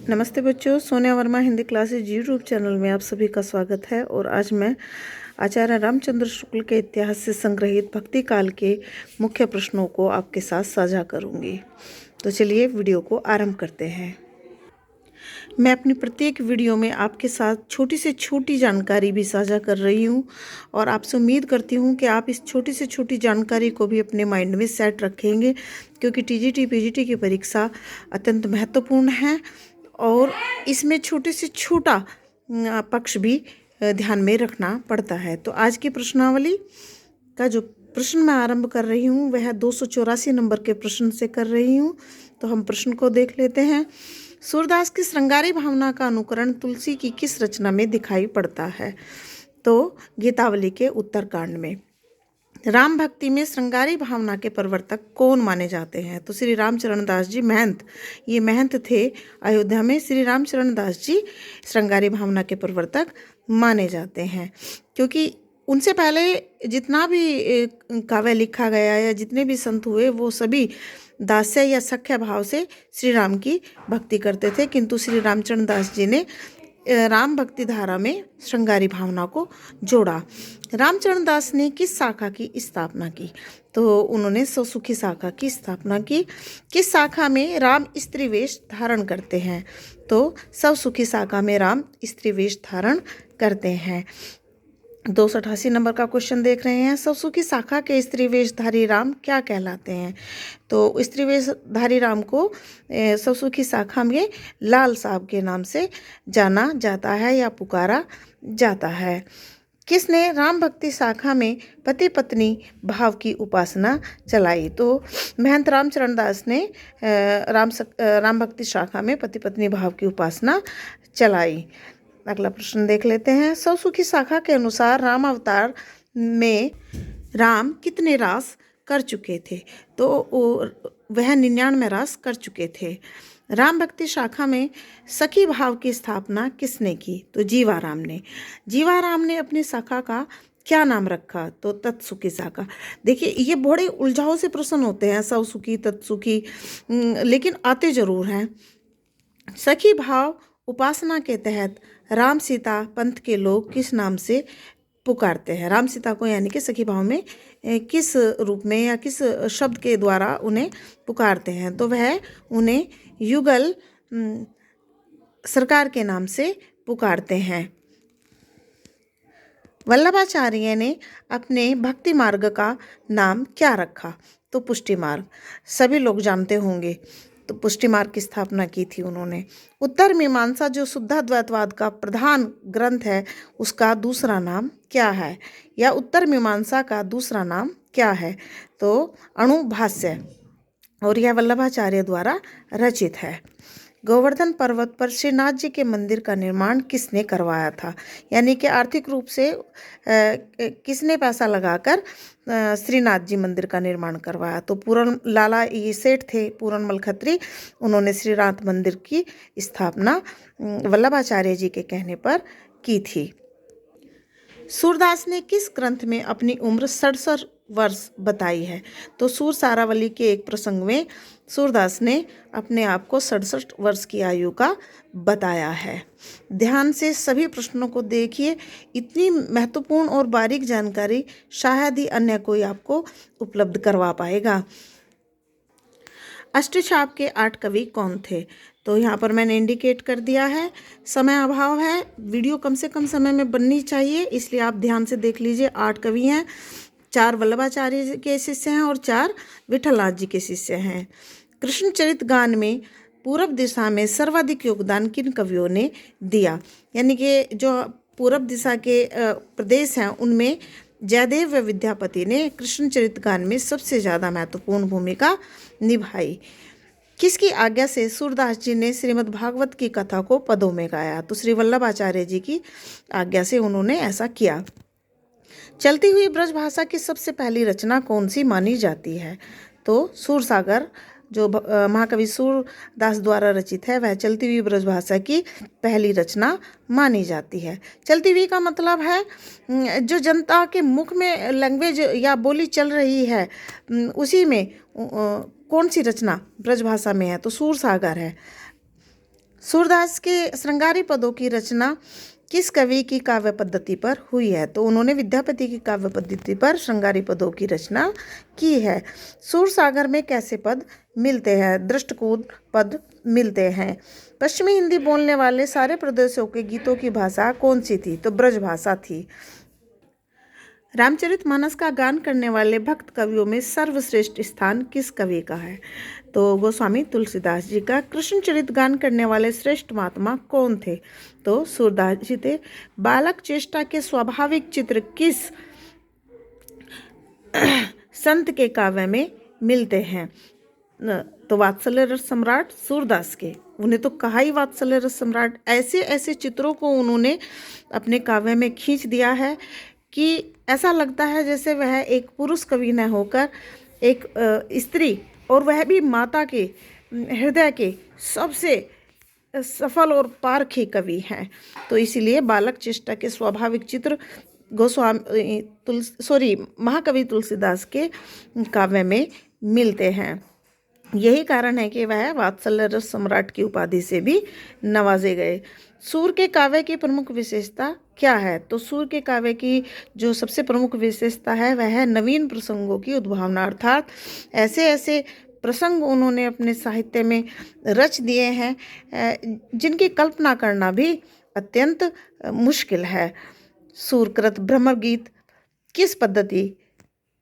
नमस्ते बच्चों, Sonia Verma Hindi classes YouTube channel में आप सभी का स्वागत है। और आज मैं आचार्य रामचंद्र शुक्ल के इतिहास से संग्रहित भक्ति काल के मुख्य प्रश्नों को आपके साथ साझा करूंगी। तो चलिए वीडियो को आरंभ करते हैं। मैं अपनी प्रत्येक वीडियो में आपके साथ छोटी से छोटी जानकारी भी साझा कर रही हूं और आपसे उम्मीद करती हूं कि आप इस छोटी से छोटी जानकारी को भी अपने माइंड में सेट रखेंगे, क्योंकि टीजीटी पीजीटी की परीक्षा अत्यंत महत्वपूर्ण है और इसमें छोटे से छोटा पक्ष भी ध्यान में रखना पड़ता है। तो आज की प्रश्नावली का जो प्रश्न मैं आरंभ कर रही हूँ वह 284 नंबर के प्रश्न से कर रही हूँ। तो हम प्रश्न को देख लेते हैं। सूरदास की श्रृंगारी भावना का अनुकरण तुलसी की किस रचना में दिखाई पड़ता है? तो गीतावली के उत्तरकांड में। राम भक्ति में श्रृंगारी भावना के प्रवर्तक कौन माने जाते हैं? तो श्री रामचरण दास जी महंत, ये महंत थे अयोध्या में। श्री रामचरण दास जी श्रृंगारी भावना के प्रवर्तक माने जाते हैं, क्योंकि उनसे पहले जितना भी काव्य लिखा गया या जितने भी संत हुए वो सभी दास्य या सख्य भाव से श्री राम की भक्ति करते थे, किंतु श्री रामचरण दास जी ने राम भक्ति धारा में श्रृंगारी भावना को जोड़ा। रामचरण दास ने किस शाखा की स्थापना की? तो उन्होंने सौसुखी शाखा की स्थापना की। किस शाखा में राम स्त्री वेश धारण करते हैं? तो सौसुखी शाखा में राम स्त्री वेश धारण करते हैं। 288 नंबर का क्वेश्चन देख रहे हैं। सौसुखी शाखा के स्त्री वेशधारी राम क्या कहलाते हैं? तो स्त्री वेशधारी राम को सौसुखी शाखा में लाल साहब के नाम से जाना जाता है या पुकारा जाता है। किसने राम भक्ति शाखा में पति पत्नी भाव की उपासना चलाई? तो महंत रामचरण दास ने राम भक्ति शाखा में पति पत्नी भाव की उपासना चलाई। अगला प्रश्न देख लेते हैं। सौसुखी शाखा के अनुसार राम अवतार में राम कितने रास कर चुके थे? तो वह 99 रास कर चुके थे। राम भक्ति शाखा में सखी भाव की स्थापना किसने की? तो जीवाराम ने। जीवाराम ने अपनी शाखा का क्या नाम रखा? तो तत्सुखी शाखा। देखिए, ये बड़े उलझाव से प्रश्न होते हैं, सौसुखी तत्सुखी, लेकिन आते जरूर हैं। सखी भाव उपासना के तहत राम सीता पंथ के लोग किस नाम से पुकारते हैं? राम सीता को यानी कि सखी भाव में किस रूप में या किस शब्द के द्वारा उन्हें पुकारते हैं? तो वह उन्हें युगल सरकार के नाम से पुकारते हैं। वल्लभाचार्य ने अपने भक्ति मार्ग का नाम क्या रखा? तो पुष्टि मार्ग। सभी लोग जानते होंगे। तो पुष्टि मार्ग की स्थापना की थी उन्होंने। उत्तर मीमांसा जो शुद्धाद्वैतवाद का प्रधान ग्रंथ है, उसका दूसरा नाम क्या है? या उत्तर मीमांसा का दूसरा नाम क्या है? तो अणुभाष्य, और यह वल्लभाचार्य द्वारा रचित है। गोवर्धन पर्वत पर श्रीनाथ जी के मंदिर का निर्माण किसने करवाया था? यानी कि आर्थिक रूप से किसने पैसा लगाकर श्रीनाथ जी मंदिर का निर्माण करवाया? तो पूरन लाला ये सेठ थे, पूरनमल खत्री। उन्होंने श्रीनाथ मंदिर की स्थापना वल्लभाचार्य जी के कहने पर की थी। सूरदास ने किस ग्रंथ में अपनी उम्र 67 वर्ष बताई है? तो सूर सारावली के एक प्रसंग में सूरदास ने अपने आप को 67 वर्ष की आयु का बताया है। ध्यान से सभी प्रश्नों को देखिए। इतनी महत्वपूर्ण और बारीक जानकारी शायद ही अन्य कोई आपको उपलब्ध करवा पाएगा। अष्टचाप के 8 कवि कौन थे? तो यहाँ पर मैंने इंडिकेट कर दिया है। समय अभाव है, वीडियो कम से कम समय में बननी चाहिए, इसलिए आप ध्यान से देख लीजिए। 8 कवि हैं, 4 वल्लभाचार्य के शिष्य हैं और 4 विठलनाथ जी के शिष्य हैं। कृष्णचरित गान में पूरब दिशा में सर्वाधिक योगदान किन कवियों ने दिया? यानी कि जो पूरब दिशा के प्रदेश हैं उनमें जयदेव व विद्यापति ने कृष्णचरित गान में सबसे ज़्यादा महत्वपूर्ण भूमिका निभाई। किसकी आज्ञा से सूरदास जी ने श्रीमद् भागवत की कथा को पदों में गाया? तो श्री वल्लभाचार्य जी की आज्ञा से उन्होंने ऐसा किया। चलती हुई ब्रजभाषा की सबसे पहली रचना कौन सी मानी जाती है? तो सूरसागर, जो महाकवि सूरदास द्वारा रचित है, वह चलती हुई ब्रजभाषा की पहली रचना मानी जाती है। चलती हुई का मतलब है जो जनता के मुख में लैंग्वेज या बोली चल रही है, उसी में कौन सी रचना ब्रजभाषा में है? तो सूरसागर है। सूरदास के श्रृंगारी पदों की रचना किस कवि की काव्य पद्धति पर हुई है? तो उन्होंने विद्यापति की काव्य पद्धति पर श्रृंगारी पदों की रचना की है। सूरसागर में कैसे पद मिलते हैं? दृष्टकूट पद मिलते हैं। पश्चिमी हिंदी बोलने वाले सारे प्रदेशों के गीतों की भाषा कौन सी थी? तो ब्रज भाषा थी। रामचरितमानस का गान करने वाले भक्त कवियों में सर्वश्रेष्ठ स्थान किस कवि का है? तो गोस्वामी तुलसीदास जी का। कृष्णचरित गान करने वाले श्रेष्ठ महात्मा कौन थे? तो सूरदास जी थे। बालक चेष्टा के स्वाभाविक चित्र किस संत के काव्य में मिलते हैं? तो वात्सल्य रस सम्राट सूरदास के। उन्हें तो कहा ही वात्सल्य रस सम्राट। ऐसे ऐसे चित्रों को उन्होंने अपने काव्य में खींच दिया है कि ऐसा लगता है जैसे वह एक पुरुष कवि न होकर एक स्त्री, और वह भी माता के हृदय के सबसे सफल और पारखी कवि हैं। तो इसीलिए बालक चेष्टा के स्वाभाविक चित्र महाकवि तुलसीदास के काव्य में मिलते हैं। यही कारण है कि वह वात्सल्य रस सम्राट की उपाधि से भी नवाजे गए। सूर के काव्य की प्रमुख विशेषता क्या है? तो सूर के काव्य की जो सबसे प्रमुख विशेषता है वह है नवीन प्रसंगों की उद्भावना, अर्थात ऐसे ऐसे प्रसंग उन्होंने अपने साहित्य में रच दिए हैं जिनकी कल्पना करना भी अत्यंत मुश्किल है। सूरकृत भ्रमर गीत किस पद्धति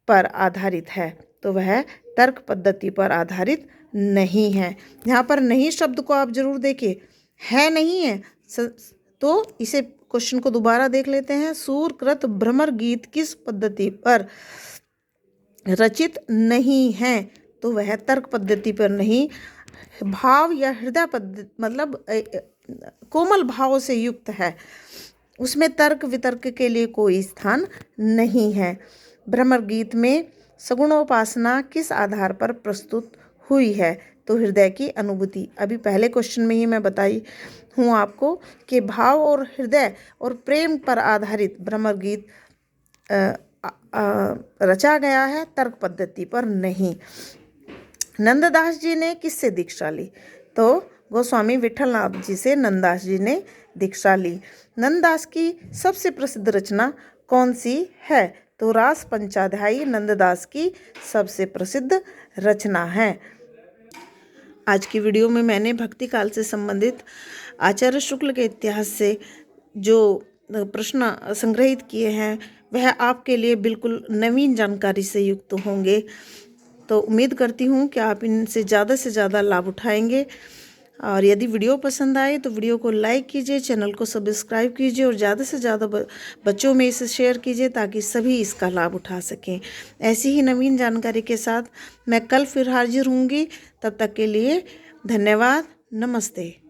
पर आधारित है? तो वह तर्क पद्धति पर आधारित नहीं है। यहाँ पर नहीं शब्द को आप जरूर देखिए, है नहीं है, तो इसे क्वेश्चन को दोबारा देख लेते हैं। सूरकृत भ्रमर गीत किस पद्धति पर रचित नहीं है? तो वह तर्क पद्धति पर नहीं, भाव या हृदय पद्धति मतलब कोमल भाव से युक्त है, उसमें तर्क वितर्क के लिए कोई स्थान नहीं है। भ्रमर गीत में सगुणोपासना किस आधार पर प्रस्तुत हुई है? तो हृदय की अनुभूति। अभी पहले क्वेश्चन में ही मैं बताई हूँ आपको कि भाव और हृदय और प्रेम पर आधारित भ्रमर गीत रचा गया है, तर्क पद्धति पर नहीं। नंददास जी ने किससे दीक्षा ली? तो गोस्वामी विठलनाथ जी से नंददास जी ने दीक्षा ली। नंददास की सबसे प्रसिद्ध रचना कौन सी है? तो रास पंचाध्यायी नंददास की सबसे प्रसिद्ध रचना है। आज की वीडियो में मैंने भक्ति काल से संबंधित आचार्य शुक्ल के इतिहास से जो प्रश्न संग्रहित किए हैं वह आपके लिए बिल्कुल नवीन जानकारी से युक्त होंगे। तो उम्मीद करती हूँ कि आप इनसे ज़्यादा लाभ उठाएंगे। और यदि वीडियो पसंद आए तो वीडियो को लाइक कीजिए, चैनल को सब्सक्राइब कीजिए और ज़्यादा से ज़्यादा बच्चों में इसे शेयर कीजिए ताकि सभी इसका लाभ उठा सकें। ऐसी ही नवीन जानकारी के साथ मैं कल फिर हाजिर होंगी। तब तक के लिए धन्यवाद। नमस्ते।